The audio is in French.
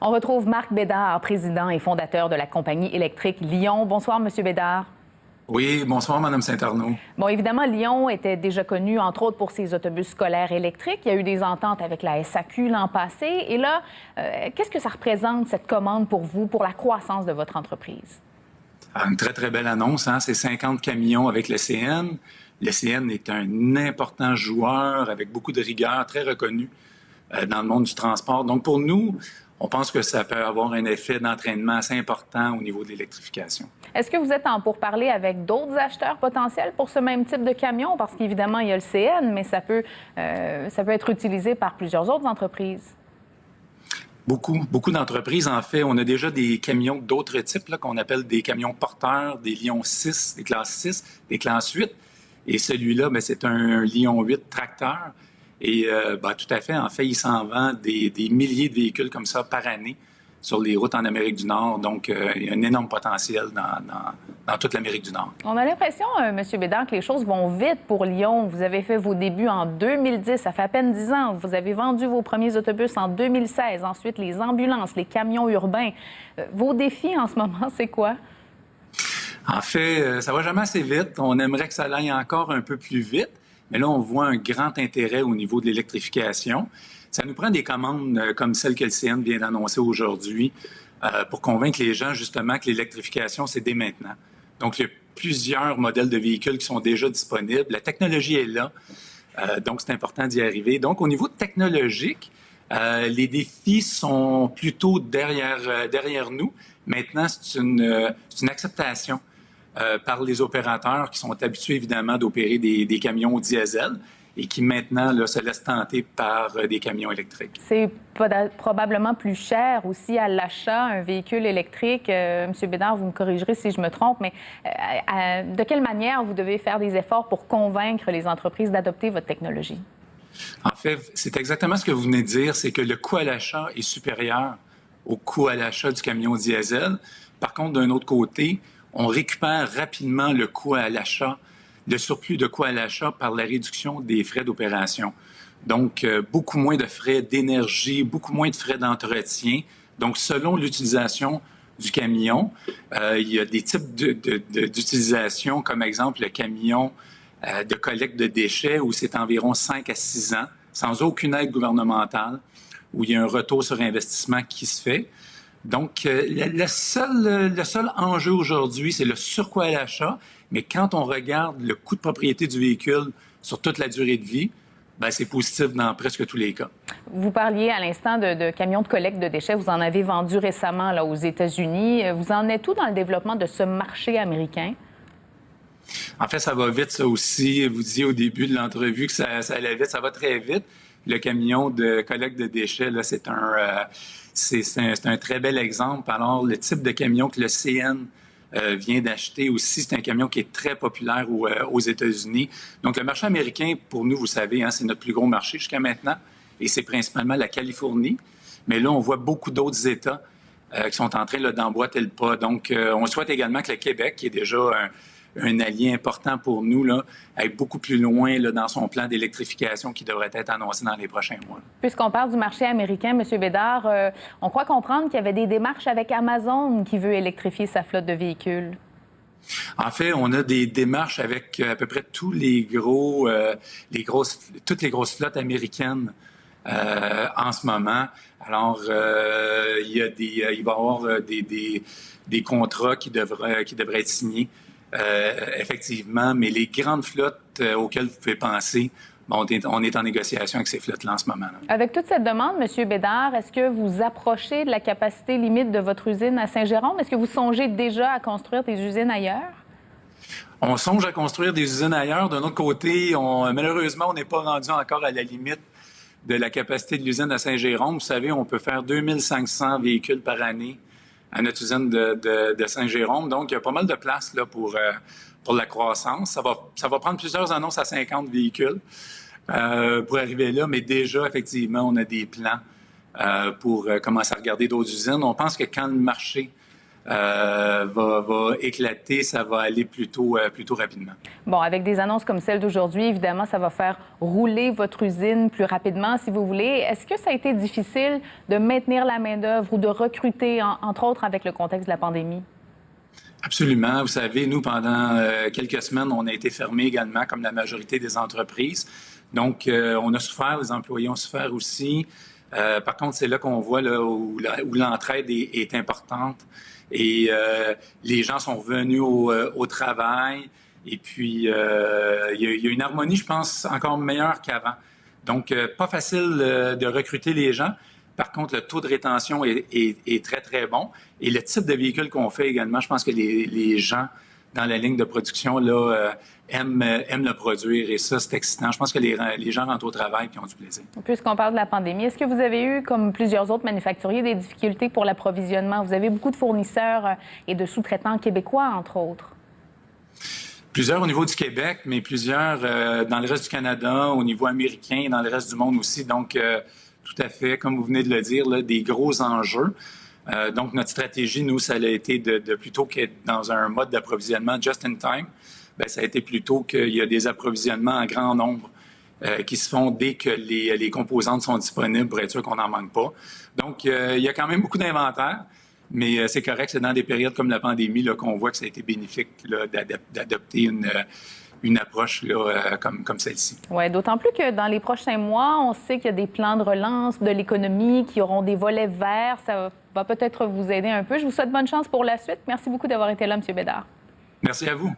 On retrouve Marc Bédard, président et fondateur de la compagnie électrique Lion. Bonsoir, Monsieur Bédard. Oui, bonsoir, Mme Saint-Arnaud. Bon, évidemment, Lion était déjà connu, entre autres, pour ses autobus scolaires électriques. Il y a eu des ententes avec la SAQ l'an passé. Et là, qu'est-ce que ça représente, cette commande, pour vous, pour la croissance de votre entreprise? Une très, très belle annonce, hein? C'est 50 camions avec le CN. Le CN est un important joueur avec beaucoup de rigueur, très reconnu dans le monde du transport. Donc, pour nous, on pense que ça peut avoir un effet d'entraînement assez important au niveau de l'électrification. Est-ce que vous êtes en pourparlers avec d'autres acheteurs potentiels pour ce même type de camion? Parce qu'évidemment, il y a le CN, mais ça peut être utilisé par plusieurs autres entreprises. Beaucoup d'entreprises, en fait. On a déjà des camions d'autres types là, qu'on appelle des camions porteurs, des Lion 6, des classes 6, des classes 8. Et celui-là, bien, c'est un Lion 8 tracteur. Et tout à fait, en fait, il s'en vend des milliers de véhicules comme ça par année sur les routes en Amérique du Nord. Donc, il y a un énorme potentiel dans toute l'Amérique du Nord. On a l'impression, M. Bédard, que les choses vont vite pour Lion. Vous avez fait vos débuts en 2010, ça fait à peine 10 ans. Vous avez vendu vos premiers autobus en 2016. Ensuite, les ambulances, les camions urbains. Vos défis en ce moment, c'est quoi? En fait, ça va jamais assez vite. On aimerait que ça aille encore un peu plus vite. Mais là, on voit un grand intérêt au niveau de l'électrification. Ça nous prend des commandes comme celle que le CN vient d'annoncer aujourd'hui pour convaincre les gens, justement, que l'électrification, c'est dès maintenant. Donc, il y a plusieurs modèles de véhicules qui sont déjà disponibles. La technologie est là, donc c'est important d'y arriver. Donc, au niveau technologique, les défis sont plutôt derrière nous. Maintenant, c'est une acceptation par les opérateurs qui sont habitués, évidemment, d'opérer des camions diesel et qui, maintenant, là, se laissent tenter par des camions électriques. C'est probablement plus cher aussi à l'achat, un véhicule électrique. Monsieur Bédard, vous me corrigerez si je me trompe, mais de quelle manière vous devez faire des efforts pour convaincre les entreprises d'adopter votre technologie? En fait, c'est exactement ce que vous venez de dire, c'est que le coût à l'achat est supérieur au coût à l'achat du camion diesel. Par contre, d'un autre côté, on récupère rapidement le coût à l'achat, le surplus de coût à l'achat par la réduction des frais d'opération. Donc, beaucoup moins de frais d'énergie, beaucoup moins de frais d'entretien. Donc, selon l'utilisation du camion, il y a des types d'utilisation, comme exemple le camion de collecte de déchets, où c'est environ 5 à 6 ans, sans aucune aide gouvernementale, où il y a un retour sur investissement qui se fait. Donc, le seul enjeu aujourd'hui, c'est le surcoût à l'achat. Mais quand on regarde le coût de propriété du véhicule sur toute la durée de vie, bien, c'est positif dans presque tous les cas. Vous parliez à l'instant de camions de collecte de déchets. Vous en avez vendu récemment là, aux États-Unis. Vous en êtes où dans le développement de ce marché américain? En fait, ça va vite, ça aussi. Vous disiez au début de l'entrevue que ça allait vite. Ça va très vite. Le camion de collecte de déchets, là, c'est un très bel exemple. Alors, le type de camion que le CN vient d'acheter aussi, c'est un camion qui est très populaire aux États-Unis. Donc, le marché américain, pour nous, vous savez, hein, c'est notre plus gros marché jusqu'à maintenant. Et c'est principalement la Californie. Mais là, on voit beaucoup d'autres États qui sont en train d'emboîter le pas. Donc, on souhaite également que le Québec, qui est déjà un allié important pour nous, là, aille beaucoup plus loin là, dans son plan d'électrification qui devrait être annoncé dans les prochains mois. Puisqu'on parle du marché américain, M. Bédard, on croit comprendre qu'il y avait des démarches avec Amazon qui veut électrifier sa flotte de véhicules. En fait, on a des démarches avec à peu près toutes les grosses flottes américaines en ce moment. Alors, il va y avoir des contrats qui devraient être signés. Effectivement, mais les grandes flottes auxquelles vous pouvez penser, on est en négociation avec ces flottes-là en ce moment. Avec toute cette demande, M. Bédard, est-ce que vous approchez de la capacité limite de votre usine à Saint-Jérôme? Est-ce que vous songez déjà à construire des usines ailleurs? On songe à construire des usines ailleurs. D'un autre côté, malheureusement, on n'est pas rendu encore à la limite de la capacité de l'usine à Saint-Jérôme. Vous savez, on peut faire 2500 véhicules par année à notre usine de Saint-Jérôme. Donc, il y a pas mal de place là, pour la croissance. Ça va prendre plusieurs annonces à 50 véhicules pour arriver là, mais déjà, effectivement, on a des plans pour commencer à regarder d'autres usines. On pense que quand le marché va éclater, ça va aller plutôt rapidement. Bon, avec des annonces comme celle d'aujourd'hui, évidemment, ça va faire rouler votre usine plus rapidement, si vous voulez. Est-ce que ça a été difficile de maintenir la main-d'œuvre ou de recruter, entre autres, avec le contexte de la pandémie? Absolument. Vous savez, nous, pendant quelques semaines, on a été fermés également, comme la majorité des entreprises. Donc, on a souffert, les employés ont souffert aussi. Par contre, c'est là qu'on voit là, où l'entraide est importante. Et les gens sont revenus au travail. Et puis, il y a une harmonie, je pense, encore meilleure qu'avant. Donc, pas facile de recruter les gens. Par contre, le taux de rétention est très, très bon. Et le type de véhicule qu'on fait également, je pense que les gens dans la ligne de production là, aiment le produire. Et ça, c'est excitant. Je pense que les gens rentrent au travail et ont du plaisir. Puisqu'on parle de la pandémie, est-ce que vous avez eu, comme plusieurs autres manufacturiers, des difficultés pour l'approvisionnement? Vous avez beaucoup de fournisseurs et de sous-traitants québécois, entre autres. Plusieurs au niveau du Québec, mais plusieurs dans le reste du Canada, au niveau américain et dans le reste du monde aussi. Donc, tout à fait, comme vous venez de le dire, là, des gros enjeux. Donc, notre stratégie, nous, ça a été de plutôt qu'être dans un mode d'approvisionnement just in time, bien, ça a été plutôt qu'il y a des approvisionnements en grand nombre qui se font dès que les composantes sont disponibles pour être sûr qu'on n'en manque pas. Donc, il y a quand même beaucoup d'inventaire, mais c'est correct, c'est dans des périodes comme la pandémie là, qu'on voit que ça a été bénéfique là, d'adopter une approche là, comme celle-ci. Oui, d'autant plus que dans les prochains mois, on sait qu'il y a des plans de relance de l'économie qui auront des volets verts. Ça va peut-être vous aider un peu. Je vous souhaite bonne chance pour la suite. Merci beaucoup d'avoir été là, M. Bédard. Merci à vous.